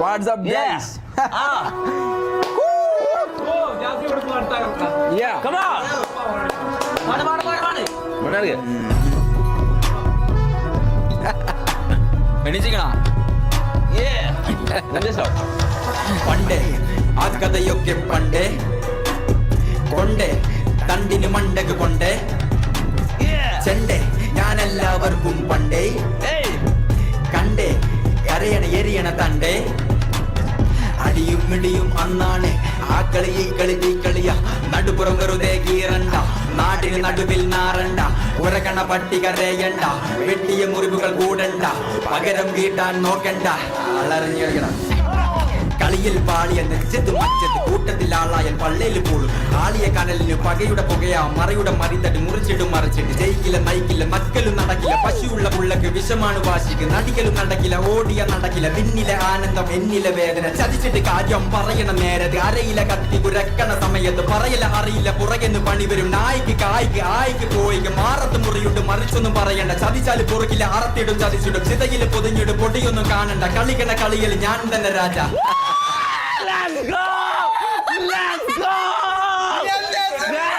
What's up, guys? Yeah. Come on. Benar ke? എണീച്ചിക്കണ പണ്ടേ ആ കഥയൊക്കെ പണ്ടേ കൊണ്ടേ തണ്ടിന് മണ്ടക്ക് കൊണ്ടേ ചെണ്ടേ ഞാനെല്ലാവർക്കും പണ്ടേ കണ്ടേ കരയണ എരിയണ തണ്ടേ അടിയും മിടിയും അന്നാണ് ആ കളി ഈ കളി ഈ കളിയ നടുപുറം വെറുതെ കീറണ്ട നാടിന് നടുവിൽ നാറണ്ട ഉറക്കണ പട്ടി കരയണ്ട വെട്ടിയ മുറിവുകൾ കൂടണ്ട പകരം വീട്ടാൻ നോക്കണ്ട അളറിഞ്ഞു കളിക്കണം കളിയിൽ പാളിയ നെച്ചത് മച്ചത് കൂട്ടത്തിൽ ആളായൽ പള്ളയിൽ പോളും ആളിയ കനലിന് പകയുടെ പുകയാ മറയുടെ മറിതട്ട് മുറിച്ചിട്ടും മറിച്ചിട്ട് ജയിക്കില്ല നയിക്കില്ല നക്കലും നടക്കില്ല പശുവുള്ള പുള്ളക്ക് വിഷമാണ് വാശിക്ക് നടിക്കലും നടക്കില്ല ഓടിയ നടക്കില്ല പിന്നിലെ ആനന്ദം എന്നിലെ വേദന ചതിച്ചിട്ട് കാര്യം പറയണ നേരത്ത് അരയില കത്തി കുരക്കണ സമയത്ത് പറയില്ല അറിയില്ല പുറകെന്ന് പണി വരും നായിക്ക് കായ്ക്ക് ആയിക്ക് പോയിക്ക് മാറത്ത് മുറിയുണ്ട് മറിച്ചൊന്നും പറയണ്ട ചതിച്ചാല് പുറകില്ല അറത്തിടും ചതിച്ചിടും ചിതയില് പൊതിഞ്ഞിടും പൊടിയൊന്നും കാണണ്ട കളിക്കണ കളിയിൽ ഞാൻ തന്നെ രാജ. Let's go! Let's go!